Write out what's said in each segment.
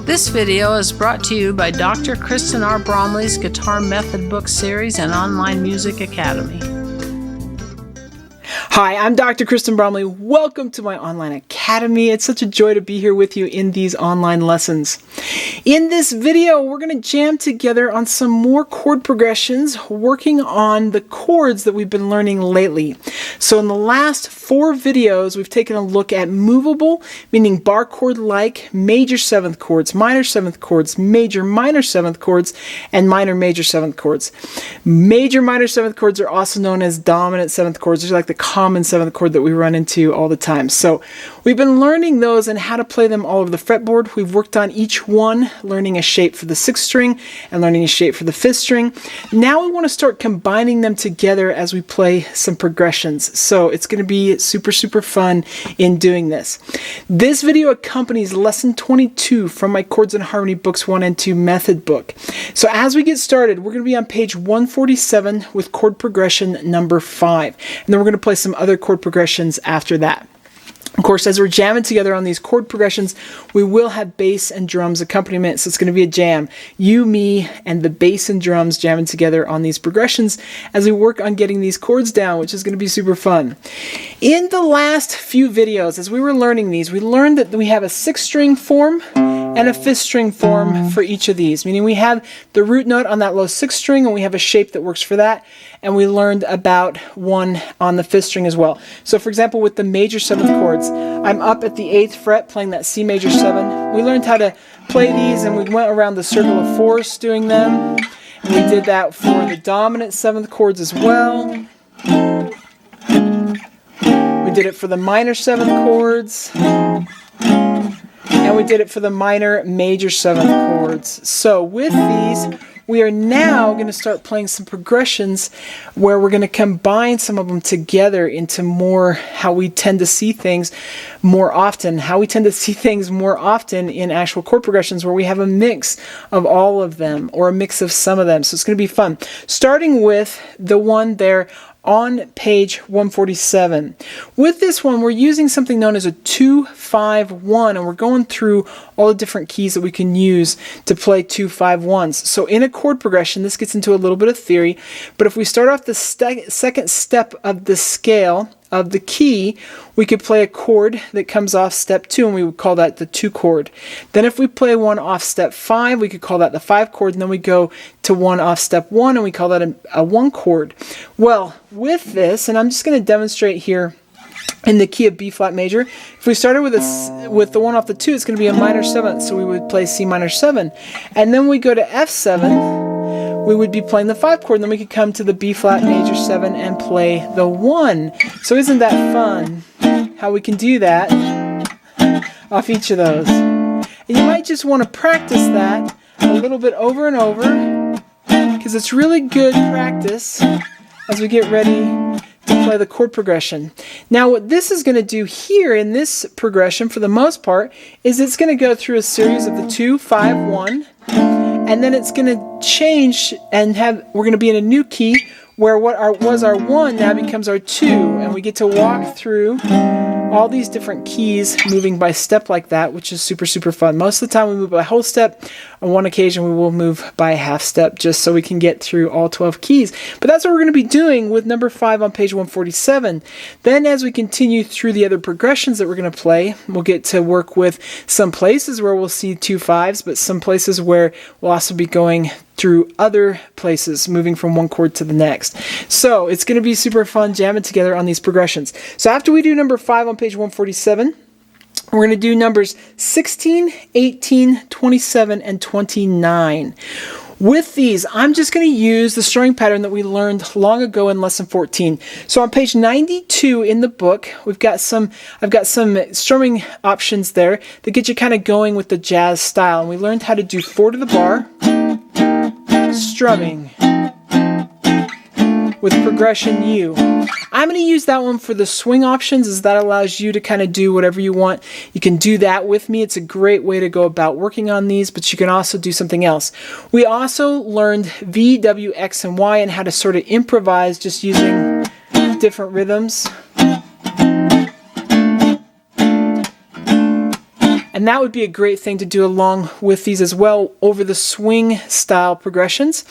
This video is brought to you by Dr. Kristen R. Bromley's Guitar Method Book Series and Online Music Academy. Hi, I'm Dr. Kristen Bromley. Welcome to my online academy. It's such a joy to be here with you in these online lessons. In this video, we're going to jam together on some more chord progressions, working on the chords that we've been learning lately. So in the last 4 videos, we've taken a look at movable, meaning bar chord-like major 7th chords, minor 7th chords, major minor 7th chords, and minor major 7th chords. Major minor 7th chords are also known as dominant 7th chords. They're like the common 7th chord that we run into all the time. So we've been learning those and how to play them all over the fretboard. We've worked on each one, learning a shape for the 6th string and learning a shape for the 5th string. Now we want to start combining them together as we play some progressions. So it's going to be super fun in doing this. This video accompanies lesson 22 from my Chords and Harmony Books 1 and 2 method book. So as we get started, we're going to be on page 147 with chord progression number 5. And then we're going to play some other chord progressions after that. Of course, as we're jamming together on these chord progressions, we will have bass and drums accompaniment, so it's going to be a jam. You, me, and the bass and drums jamming together on these progressions as we work on getting these chords down, which is going to be super fun. In the last few videos, as we were learning these, we learned that we have a 6th string form and a 5th string form for each of these, meaning we have the root note on that low 6th string and we have a shape that works for that, and we learned about one on the 5th string as well. So for example, with the major 7th chords, I'm up at the 8th fret playing that C major 7. We learned how to play these and we went around the circle of 4ths doing them. And we did that for the dominant 7th chords as well. We did it for the minor 7th chords. And we did it for the minor major 7th chords. So with these, we are now going to start playing some progressions where we're going to combine some of them together into more how we tend to see things more often. How we tend to see things more often in actual chord progressions where we have a mix of all of them or a mix of some of them. So it's going to be fun. Starting with the one there on page 147. With this one, we're using something known as a 2-5-1, and we're going through all the different keys that we can use to play 2-5-1s. So in a chord progression, this gets into a little bit of theory, but if we start off the second step of the scale of the key, we could play a chord that comes off step 2, and we would call that the 2 chord. Then if we play one off step 5, we could call that the 5 chord, and then we go to one off step 1, and we call that a 1 chord. Well, with this, and I'm just going to demonstrate here in the key of B flat major, if we started with the one off the 2, it's going to be a minor 7th, so we would play C minor 7, and then we go to F7, we would be playing the 5 chord, and then we could come to the B flat major 7 and play the 1. So isn't that fun how we can do that off each of those? And you might just want to practice that a little bit over and over, because it's really good practice as we get ready to play the chord progression. Now what this is going to do here in this progression, for the most part, is it's going to go through a series of the 2-5-1, and then it's going to change and we're going to be in a new key where what was our 1 now becomes our 2, and we get to walk through all these different keys moving by step like that, which is super fun. Most of the time we move by whole step. On one occasion we will move by a half step just so we can get through all 12 keys. But that's what we're going to be doing with number 5 on page 147. Then as we continue through the other progressions that we're going to play, we'll get to work with some places where we'll see 2 5s, but some places where we'll also be going through other places, moving from one chord to the next. So it's going to be super fun jamming together on these progressions. So after we do number 5 on page 147, we're going to do numbers 16, 18, 27, and 29. With these, I'm just going to use the strumming pattern that we learned long ago in lesson 14. So on page 92 in the book, I've got some strumming options there that get you kind of going with the jazz style. And we learned how to do 4 to the bar strumming with progression U. I'm going to use that one for the swing options, as that allows you to kind of do whatever you want. You can do that with me. It's a great way to go about working on these, but you can also do something else. We also learned V, W, X, and Y and how to sort of improvise just using different rhythms. And that would be a great thing to do along with these as well over the swing style progressions.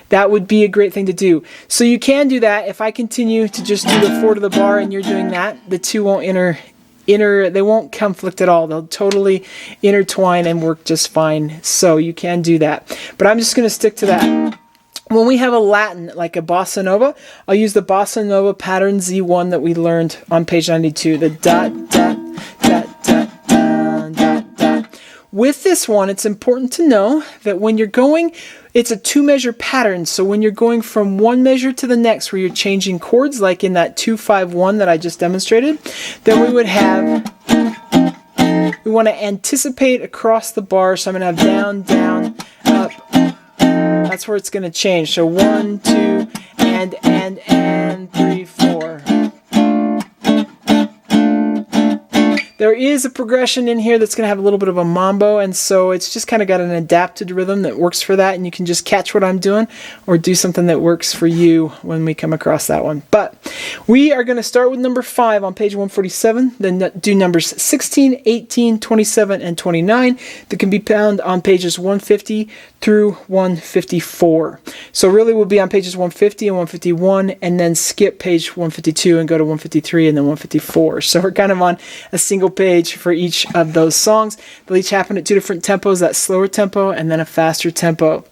That would be a great thing to do. So you can do that. If I continue to just do the 4 to the bar and you're doing that, the two won't they won't conflict at all. They'll totally intertwine and work just fine. So you can do that. But I'm just going to stick to that. When we have a Latin, like a bossa nova, I'll use the bossa nova pattern Z1 that we learned on page 92, the dot, dot, dot, dot, dot, dot, dot. With this one, it's important to know that when you're going, it's a 2-measure pattern. So when you're going from one measure to the next, where you're changing chords, like in that 2-5-1 that I just demonstrated, then we would have, we want to anticipate across the bar. So I'm going to have down, down, up. That's where it's going to change. So 1, 2, and 3, 4. There is a progression in here that's going to have a little bit of a mambo, and so it's just kind of got an adapted rhythm that works for that, and you can just catch what I'm doing or do something that works for you when we come across that one. But we are going to start with number 5 on page 147, then do numbers 16, 18, 27, and 29 that can be found on pages 150 through 154. So really we'll be on pages 150 and 151, and then skip page 152 and go to 153 and then 154. So we're kind of on a single page for each of those songs. They'll each happen at 2 different tempos, that slower tempo and then a faster tempo.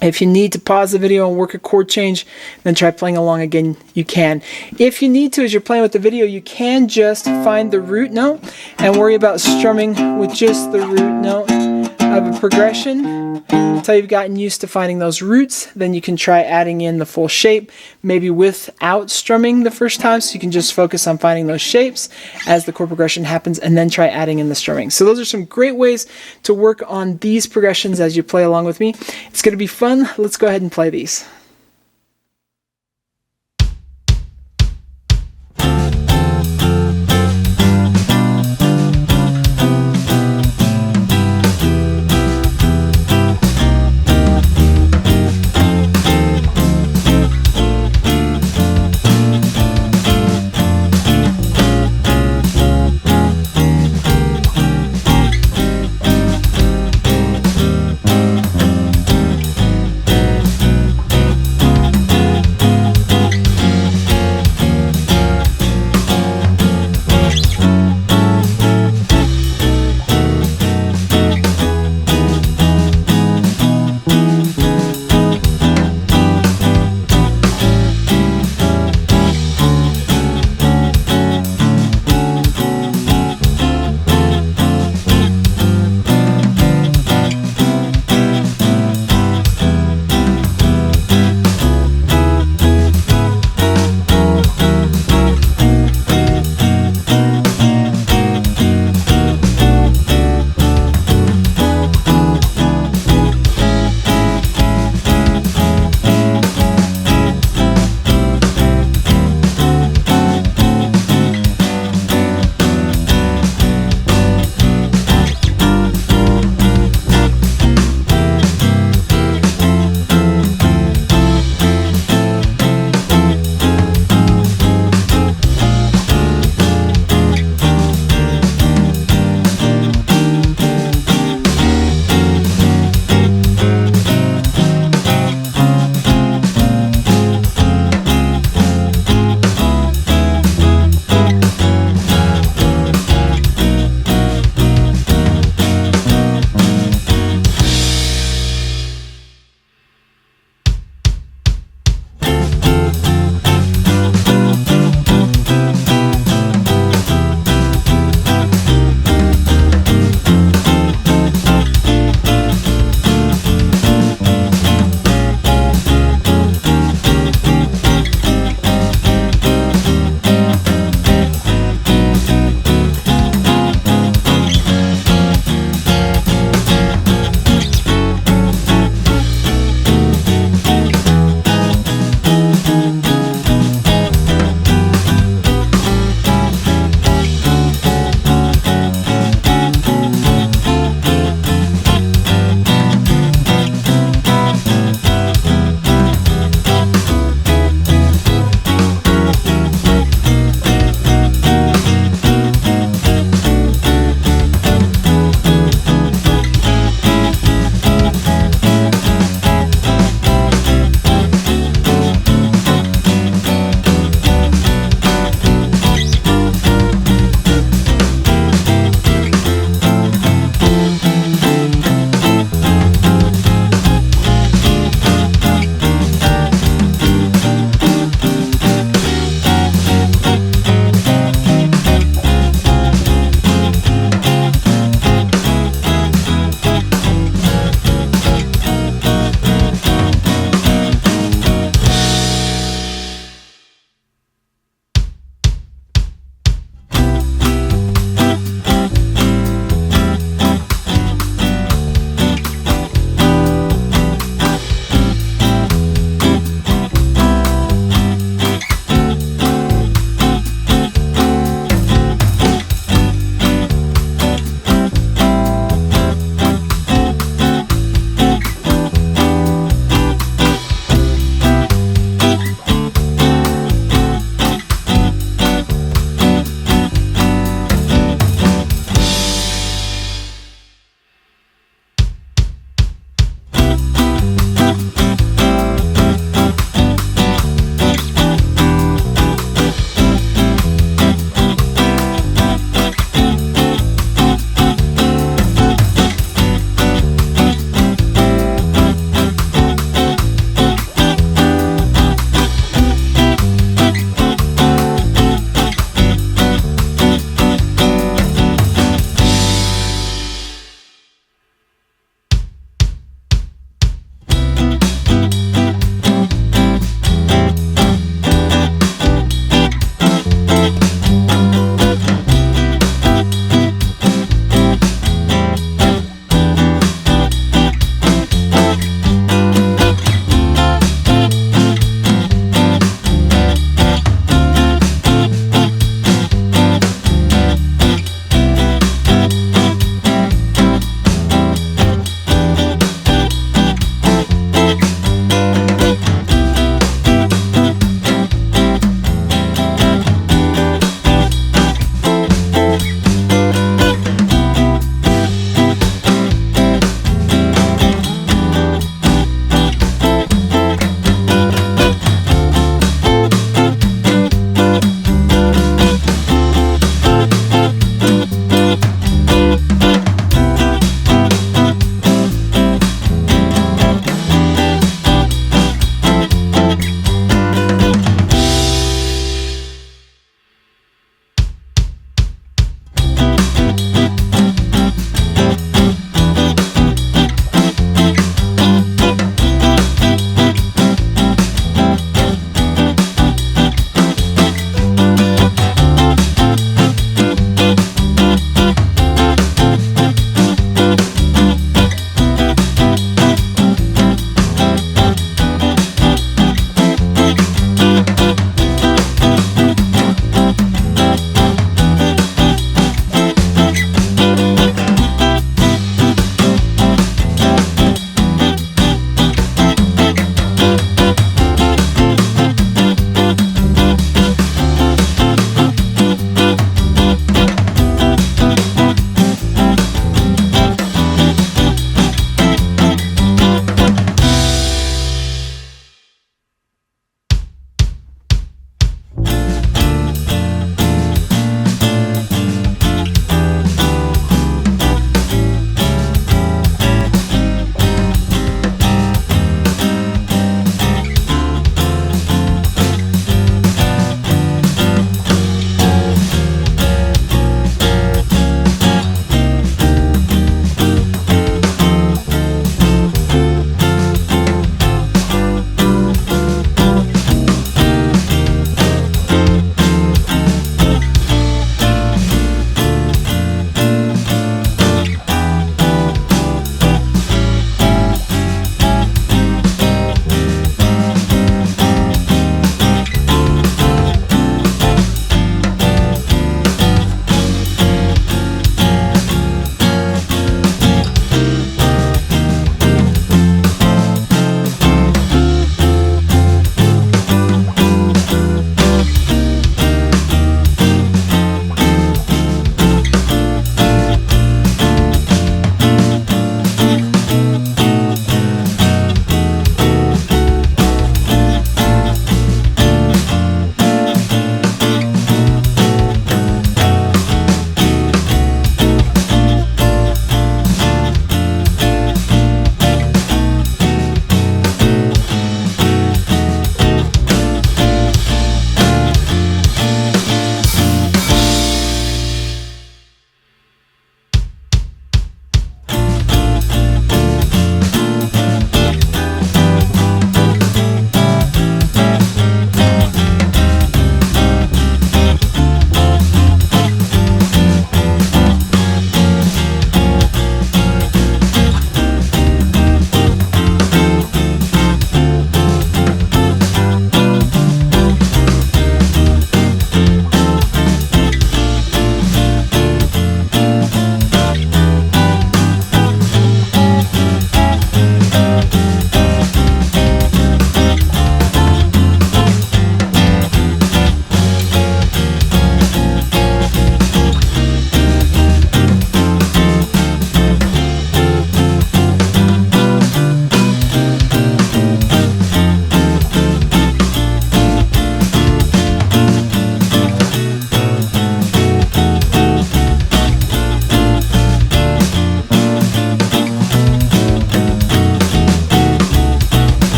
If you need to pause the video and work a chord change, then try playing along again, you can. If you need to, as you're playing with the video, you can just find the root note and worry about strumming with just the root note of a progression. Until you've gotten used to finding those roots, then you can try adding in the full shape, maybe without strumming the first time, so you can just focus on finding those shapes as the chord progression happens, and then try adding in the strumming. So those are some great ways to work on these progressions as you play along with me. It's going to be fun. Let's go ahead and play these.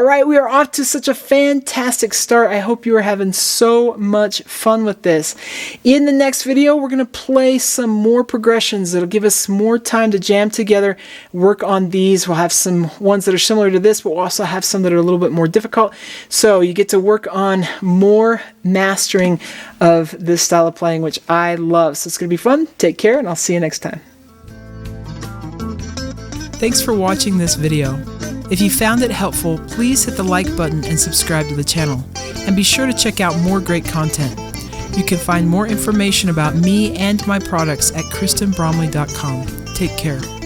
All right, we are off to such a fantastic start. I hope you are having so much fun with this. In the next video, we're going to play some more progressions that'll give us more time to jam together, work on these. We'll have some ones that are similar to this, but we'll also have some that are a little bit more difficult. So you get to work on more mastering of this style of playing, which I love. So it's going to be fun. Take care, and I'll see you next time. Thanks for watching this video. If you found it helpful, please hit the like button and subscribe to the channel. And be sure to check out more great content. You can find more information about me and my products at KristenBromley.com. Take care.